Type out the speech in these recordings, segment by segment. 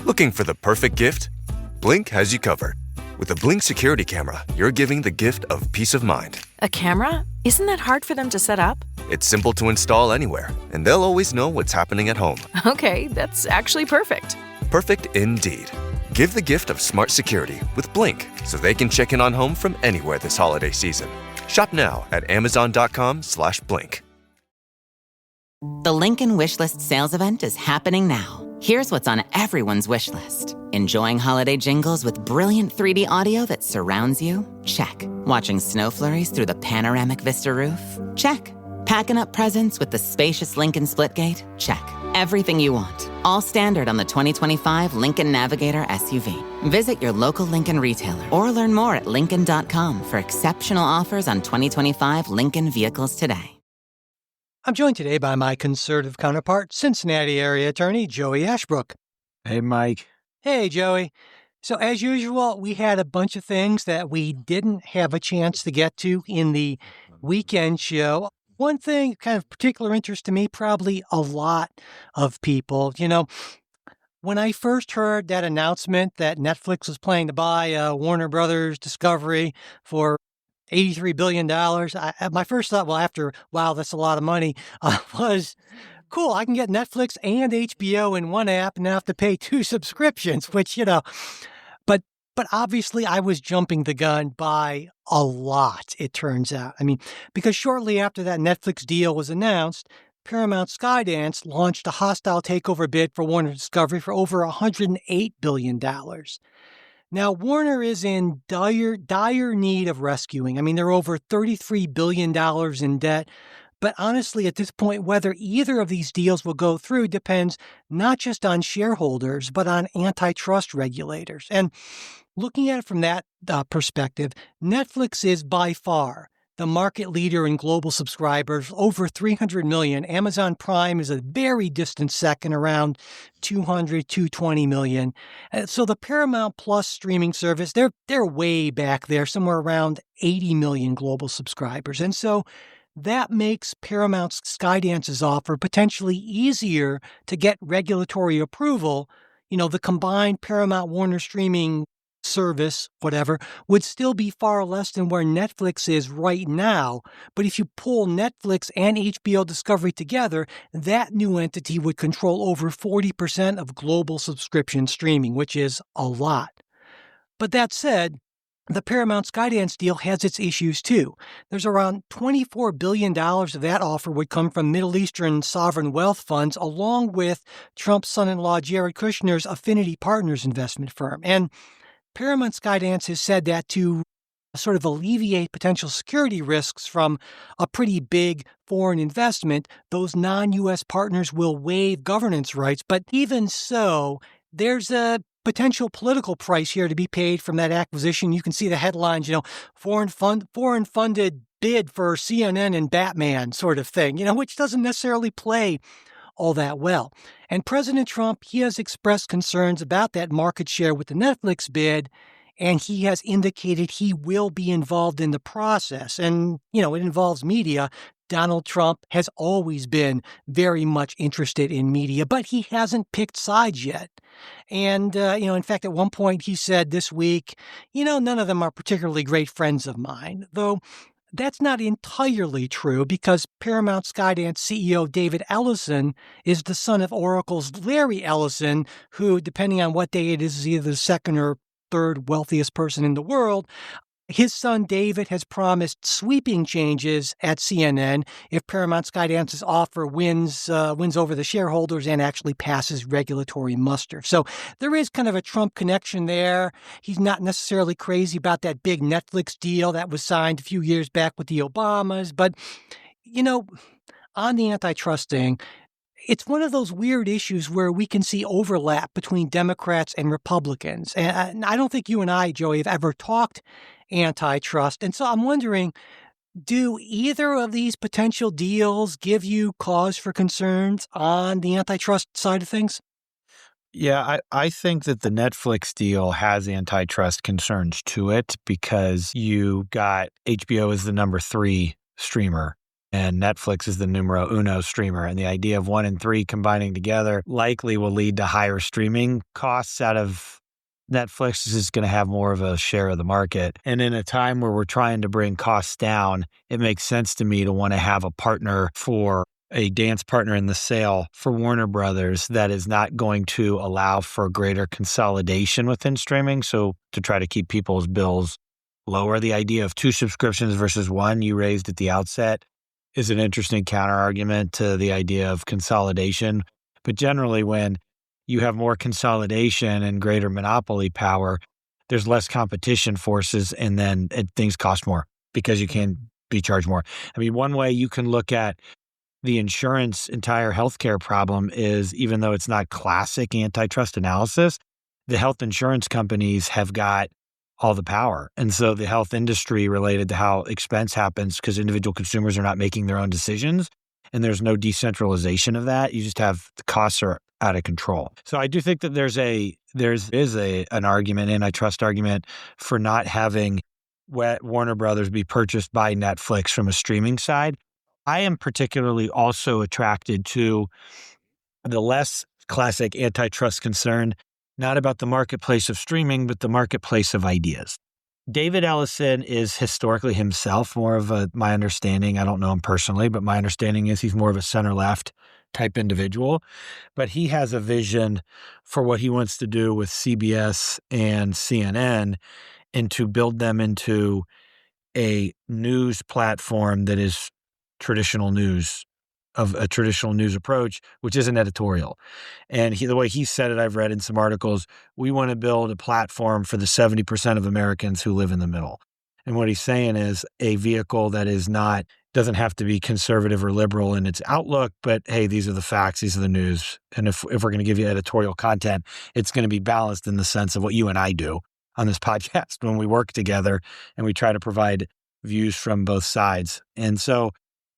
Looking for the perfect gift? Blink has you covered. With a Blink security camera, you're giving the gift of peace of mind. A camera? Isn't that hard for them to set up? It's simple to install anywhere, and they'll always know what's happening at home. Okay, that's actually perfect. Perfect indeed. Give the gift of smart security with Blink so they can check in on home from anywhere this holiday season. Shop now at amazon.com/blink. The Lincoln Wishlist sales event is happening now. Here's what's on everyone's wish list. Enjoying holiday jingles with brilliant 3D audio that surrounds you? Check. Watching snow flurries through the panoramic Vista roof? Check. Packing up presents with the spacious Lincoln Splitgate? Check. Everything you want. All standard on the 2025 Lincoln Navigator SUV. Visit your local Lincoln retailer or learn more at Lincoln.com for exceptional offers on 2025 Lincoln vehicles today. I'm joined today by my conservative counterpart, Cincinnati area attorney Joey Ashbrook. Hey, Mike. Hey, Joey. So as usual, we had a bunch of things that we didn't have a chance to get to in the weekend show. One thing kind of particular interest to me, probably a lot of people, when I first heard that announcement that Netflix was planning to buy Warner Brothers Discovery for $83 billion, my first thought, wow, that's a lot of money, was, cool, I can get Netflix and HBO in one app and not have to pay 2 subscriptions, which, but obviously I was jumping the gun by a lot, it turns out. Because shortly after that Netflix deal was announced, Paramount Skydance launched a hostile takeover bid for Warner Discovery for over $108 billion. Now, Warner is in dire need of rescuing. They're over $33 billion in debt. But honestly, at this point, whether either of these deals will go through depends not just on shareholders, but on antitrust regulators. And looking at it from that perspective, Netflix is by far the market leader in global subscribers, over 300 million. Amazon Prime is a very distant second, around 200, 220 million. So the Paramount Plus streaming service, they're way back there, somewhere around 80 million global subscribers. And so that makes Paramount Skydance's offer potentially easier to get regulatory approval. The combined Paramount Warner streaming service, whatever, would still be far less than where Netflix is right now. But if you pull Netflix and HBO Discovery together, that new entity would control over 40% of global subscription streaming, which is a lot. But that said, the Paramount Skydance deal has its issues too. There's around $24 billion of that offer would come from Middle Eastern sovereign wealth funds, along with Trump's son-in-law Jared Kushner's Affinity Partners investment firm. And Paramount Skydance has said that to sort of alleviate potential security risks from a pretty big foreign investment, those non-U.S. partners will waive governance rights. But even so, there's a potential political price here to be paid from that acquisition. You can see the headlines, foreign funded bid for CNN and Batman sort of thing, which doesn't necessarily play all that well. And President Trump, he has expressed concerns about that market share with the Netflix bid, and he has indicated he will be involved in the process. And, it involves media. Donald Trump has always been very much interested in media, but he hasn't picked sides yet. And, in fact, at one point he said this week, none of them are particularly great friends of mine, though that's not entirely true because Paramount Skydance CEO David Ellison is the son of Oracle's Larry Ellison, who, depending on what day it is either the second or third wealthiest person in the world. His son David has promised sweeping changes at CNN if Paramount Skydance's offer wins over the shareholders and actually passes regulatory muster. So there is kind of a Trump connection there. He's not necessarily crazy about that big Netflix deal that was signed a few years back with the Obamas. But, on the antitrust thing, it's one of those weird issues where we can see overlap between Democrats and Republicans. And I don't think you and I, Joey, have ever talked antitrust. And so I'm wondering, do either of these potential deals give you cause for concerns on the antitrust side of things? Yeah, I think that the Netflix deal has antitrust concerns to it because you got HBO as the number 3 streamer and Netflix is the numero uno streamer. And the idea of 1 and 3 combining together likely will lead to higher streaming costs out of Netflix. Is just going to have more of a share of the market. And in a time where we're trying to bring costs down, it makes sense to me to want to have a dance partner in the sale for Warner Brothers that is not going to allow for greater consolidation within streaming. So to try to keep people's bills lower, the idea of 2 subscriptions versus 1 you raised at the outset is an interesting counter argument to the idea of consolidation. But generally, when you have more consolidation and greater monopoly power, there's less competition forces, and then things cost more because you can be charged more. I mean, one way you can look at the insurance entire healthcare problem is, even though it's not classic antitrust analysis, the health insurance companies have got all the power. And so the health industry, related to how expense happens because individual consumers are not making their own decisions, and there's no decentralization of that. You just have the costs are out of control. So I do think that there is an argument, antitrust argument, for not having Warner Brothers be purchased by Netflix from a streaming side. I am particularly also attracted to the less classic antitrust concern, not about the marketplace of streaming, but the marketplace of ideas. David Ellison is historically himself more of my understanding, I don't know him personally, but my understanding is he's more of a center-left type individual. But he has a vision for what he wants to do with CBS and CNN and to build them into a news platform that is traditional news, of a traditional news approach, which isn't editorial. And the way he said it, I've read in some articles, we want to build a platform for the 70% of Americans who live in the middle. And what he's saying is a vehicle that doesn't have to be conservative or liberal in its outlook, but hey, these are the facts, these are the news. And if we're going to give you editorial content, it's going to be balanced in the sense of what you and I do on this podcast when we work together and we try to provide views from both sides. And so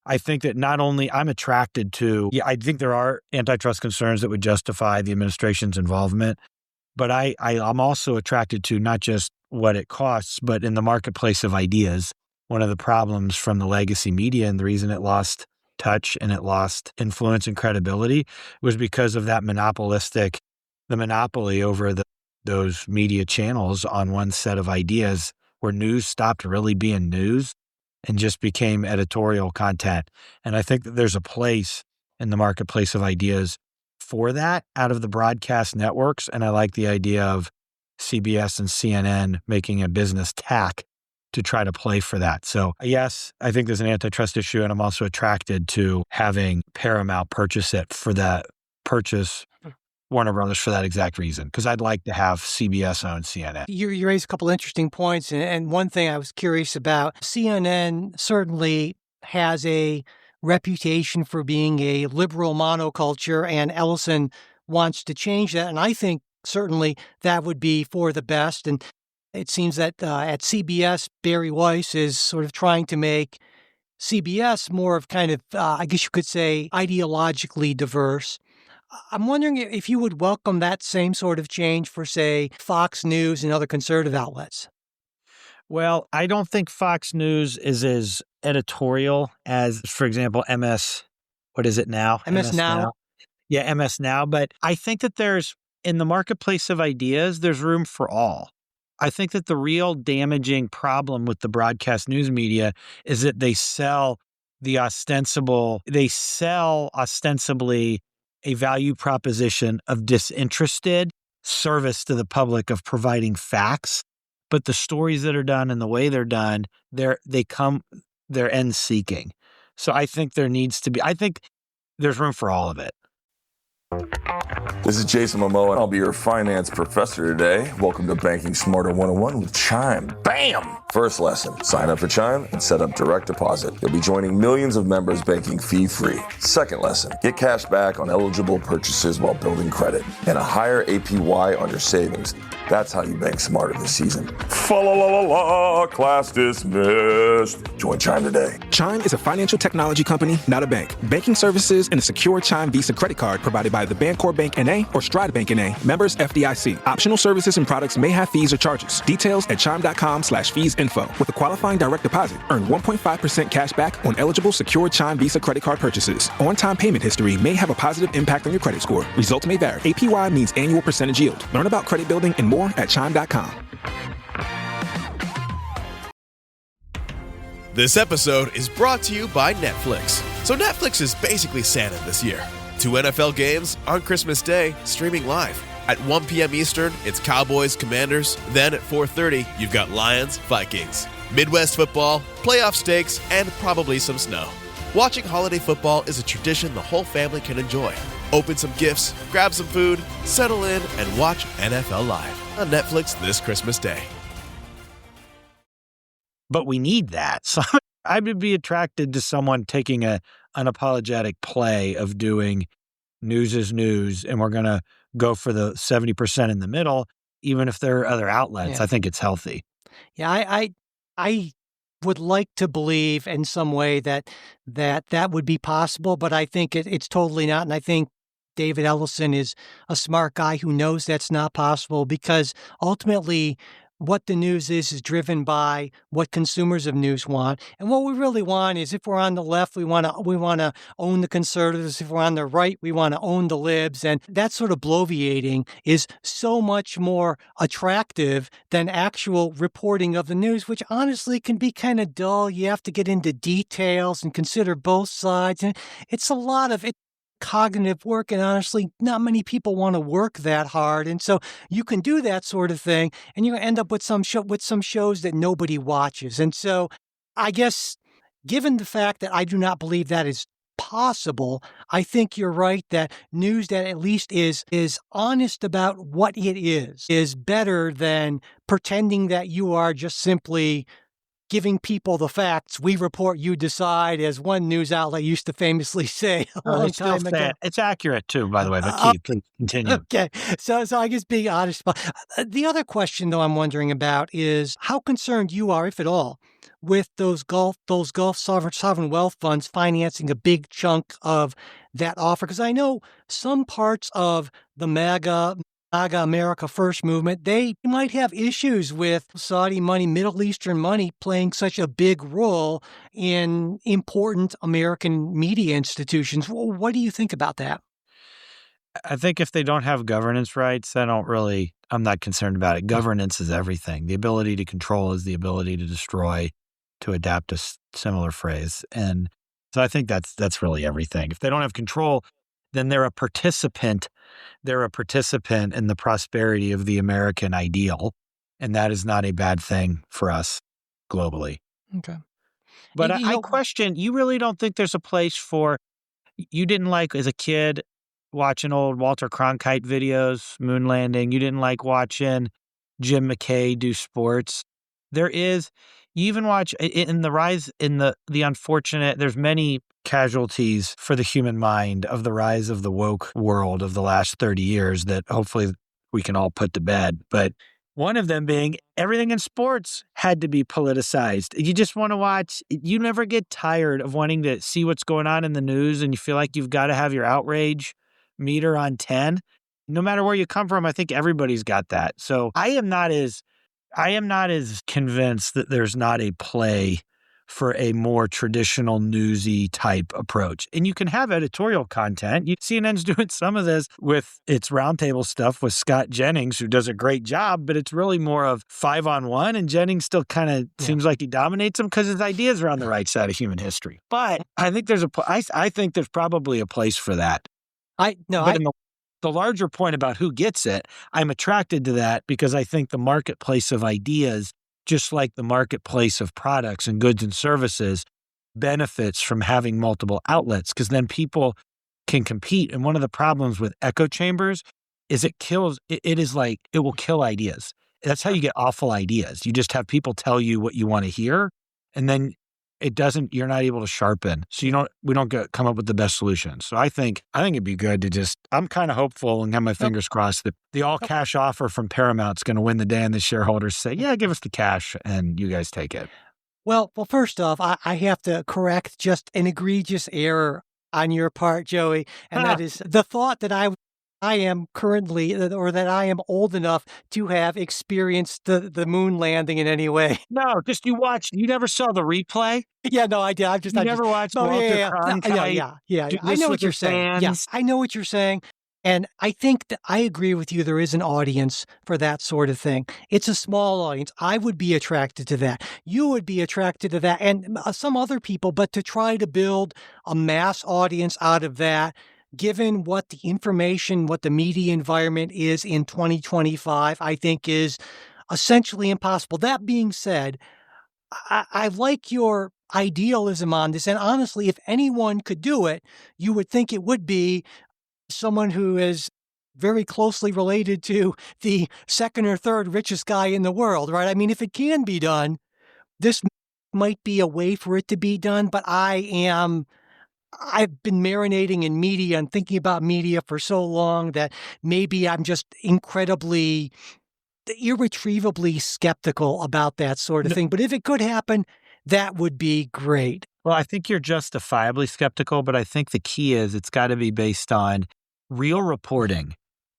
I think that not only I'm attracted to, I think there are antitrust concerns that would justify the administration's involvement, but I'm also attracted to not just what it costs, but in the marketplace of ideas. One of the problems from the legacy media and the reason it lost touch and it lost influence and credibility was because of that the monopoly over those media channels on one set of ideas, where news stopped really being news and just became editorial content. And I think that there's a place in the marketplace of ideas for that out of the broadcast networks. And I like the idea of CBS and CNN making a business tack to try to play for that. So yes, I think there's an antitrust issue, and I'm also attracted to having Paramount purchase Warner Brothers for that exact reason, because I'd like to have CBS own CNN. You raised a couple interesting points, and one thing I was curious about, CNN certainly has a reputation for being a liberal monoculture, and Ellison wants to change that, and I think certainly that would be for the best. And it seems that at CBS, Barry Weiss is sort of trying to make CBS more of kind of, I guess you could say, ideologically diverse. I'm wondering if you would welcome that same sort of change for, say, Fox News and other conservative outlets. Well, I don't think Fox News is as editorial as, for example, MS, what is it now? MS Now. Yeah, MS Now. But I think that in the marketplace of ideas, there's room for all. I think that the real damaging problem with the broadcast news media is that they sell ostensibly a value proposition of disinterested service to the public of providing facts, but the stories that are done and the way they're done, they're end seeking. So I think I think there's room for all of it. This is Jason Momoa, and I'll be your finance professor today. Welcome to Banking Smarter 101 with Chime. Bam! First lesson, sign up for Chime and set up direct deposit. You'll be joining millions of members banking fee-free. Second lesson, get cash back on eligible purchases while building credit and a higher APY on your savings. That's how you bank smarter this season. Fa-la-la-la-la, class dismissed. Join Chime today. Chime is a financial technology company, not a bank. Banking services and a secure Chime Visa credit card provided by the Bancorp Bank N.A. A or Stride Bank N.A., members FDIC. Optional services and products may have fees or charges. Details at chime.com/feesinfo. With a qualifying direct deposit, earn 1.5% cash back on eligible secured Chime Visa credit card purchases. On-time payment history may have a positive impact on your credit score. Results may vary. APY means annual percentage yield. Learn about credit building and more at chime.com. This episode is brought to you by Netflix. So Netflix is basically Santa this year. 2 NFL games on Christmas Day, streaming live. At 1 p.m. Eastern, it's Cowboys, Commanders. Then at 4:30, you've got Lions, Vikings. Midwest football, playoff stakes, and probably some snow. Watching holiday football is a tradition the whole family can enjoy. Open some gifts, grab some food, settle in, and watch NFL Live on Netflix this Christmas Day. But we need that. So I would be attracted to someone taking a unapologetic play of doing news is news, and we're going to go for the 70% in the middle, even if there are other outlets. Yeah. I think it's healthy. Yeah, I would like to believe in some way that would be possible, but I think it's totally not. And I think David Ellison is a smart guy who knows that's not possible, because ultimately what the news is driven by what consumers of news want. And what we really want is, if we're on the left, we want to own the conservatives. If we're on the right, we want to own the libs. And that sort of bloviating is so much more attractive than actual reporting of the news, which honestly can be kind of dull. You have to get into details and consider both sides. And it's a lot of it. Cognitive work, and honestly, not many people want to work that hard. And so you can do that sort of thing, and you end up with some shows that nobody watches. And so I guess, given the fact that I do not believe that is possible, I think you're right that news that at least is honest about what it is better than pretending that you are just simply giving people the facts. We report, you decide, as one news outlet used to famously say a long time ago. It's accurate too, by the way, but please continue. Okay. So I guess being honest. The other question, though, I'm wondering about is how concerned you are, if at all, with those Gulf sovereign wealth funds financing a big chunk of that offer. Because I know some parts of the MAGA America First movement, they might have issues with Saudi money, Middle Eastern money playing such a big role in important American media institutions. What do you think about that? I think if they don't have governance rights, I'm not concerned about it. Governance is everything. The ability to control is the ability to destroy, to adapt a similar phrase. And so I think that's really everything. If they don't have control, then they're a participant. They're a participant in the prosperity of the American ideal. And that is not a bad thing for us globally. Okay. But I question, you really don't think there's a place for, you didn't like, as a kid, watching old Walter Cronkite videos, moon landing. You didn't like watching Jim McKay do sports. There is, you even watch in the rise, in the unfortunate, there's many casualties for the human mind of the rise of the woke world of the last 30 years that hopefully we can all put to bed. But one of them being everything in sports had to be politicized. You just want to watch, you never get tired of wanting to see what's going on in the news, and you feel like you've got to have your outrage meter on 10. No matter where you come from, I think everybody's got that. So I am not as convinced that there's not a play for a more traditional newsy type approach. And you can have editorial content. CNN's doing some of this with its roundtable stuff with Scott Jennings, who does a great job, but it's really more of 5-on-1. And Jennings still kind of seems like he dominates them because his ideas are on the right side of human history. But I think I think there's probably a place for that. The larger point about who gets it, I'm attracted to that because I think the marketplace of ideas, just like the marketplace of products and goods and services, benefits from having multiple outlets, because then people can compete. And one of the problems with echo chambers is it will kill ideas. That's how you get awful ideas. You just have people tell you what you want to hear, and then you're not able to sharpen. So we don't come up with the best solutions. So I think it'd be good to I'm kind of hopeful and have my fingers crossed that the all cash offer from Paramount's going to win the day, and the shareholders say, yeah, give us the cash and you guys take it. Well, first off, I have to correct just an egregious error on your part, Joey. And that is the thought that I I am currently, or that I am old enough to have experienced the moon landing in any way. No, just you never saw the replay? Yeah, no, I did. You never watched Walter Cronkite Yeah. do I this know with what you're the saying. Yes, fans? I know what you're saying. And I think that I agree with you. There is an audience for that sort of thing. It's a small audience. I would be attracted to that. You would be attracted to that, and some other people. But to try to build a mass audience out of that, given what the information, what the media environment is in 2025, I think is essentially impossible. That being said, I like your idealism on this. And honestly, if anyone could do it, you would think it would be someone who is very closely related to the second or third richest guy in the world, right? I mean, if it can be done, this might be a way for it to be done, but I've been marinating in media and thinking about media for so long that maybe I'm just irretrievably skeptical about that sort of thing. But if it could happen, that would be great. Well, I think you're justifiably skeptical, but I think the key is it's got to be based on real reporting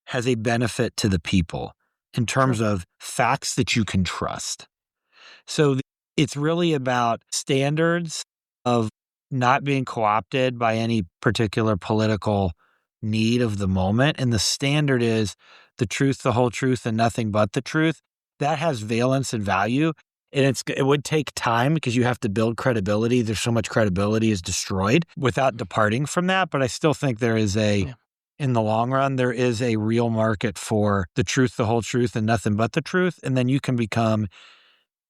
has a benefit to the people in terms of facts that you can trust. So it's really about standards of not being co-opted by any particular political need of the moment. And the standard is the truth, the whole truth, and nothing but the truth. That has valence and value. And it would take time because you have to build credibility. There's so much credibility is destroyed without departing from that. But I still think there is in the long run, there is a real market for the truth, the whole truth, and nothing but the truth. And then you can become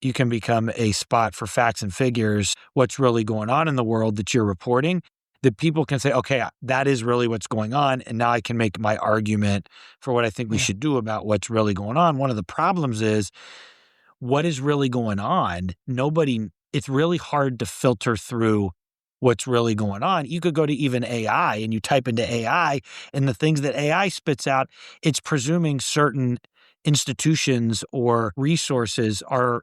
a spot for facts and figures, what's really going on in the world that you're reporting, that people can say, okay, that is really what's going on. And now I can make my argument for what I think we should do about what's really going on. One of the problems is what is really going on. It's really hard to filter through what's really going on. You could go to even AI and you type into AI and the things that AI spits out, it's presuming certain institutions or resources are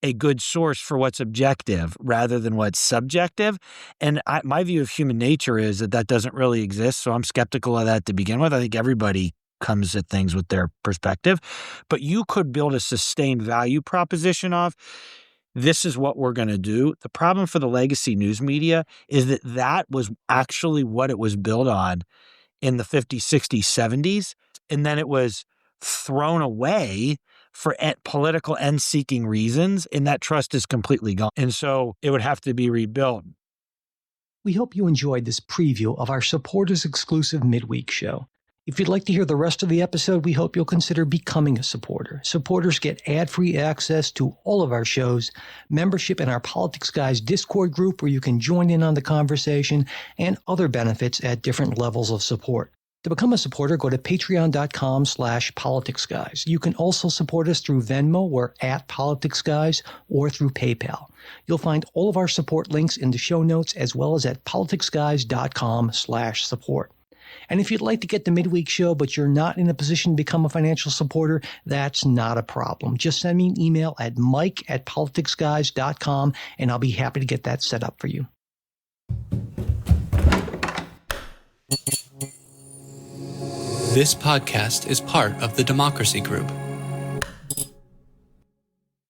a good source for what's objective rather than what's subjective. And my view of human nature is that doesn't really exist. So I'm skeptical of that to begin with. I think everybody comes at things with their perspective, but you could build a sustained value proposition of this is what we're going to do. The problem for the legacy news media is that was actually what it was built on in the 50s, 60s, 70s. And then it was thrown away for political end-seeking reasons, and that trust is completely gone. And so it would have to be rebuilt. We hope you enjoyed this preview of our supporters-exclusive midweek show. If you'd like to hear the rest of the episode, we hope you'll consider becoming a supporter. Supporters get ad-free access to all of our shows, membership in our Politics Guys Discord group where you can join in on the conversation, and other benefits at different levels of support. To become a supporter, go to patreon.com/politicsguys. You can also support us through Venmo or @politicsguys or through PayPal. You'll find all of our support links in the show notes as well as at politicsguys.com/support. And if you'd like to get the midweek show, but you're not in a position to become a financial supporter, that's not a problem. Just send me an email at mike@politicsguys.com and I'll be happy to get that set up for you. This podcast is part of the Democracy Group,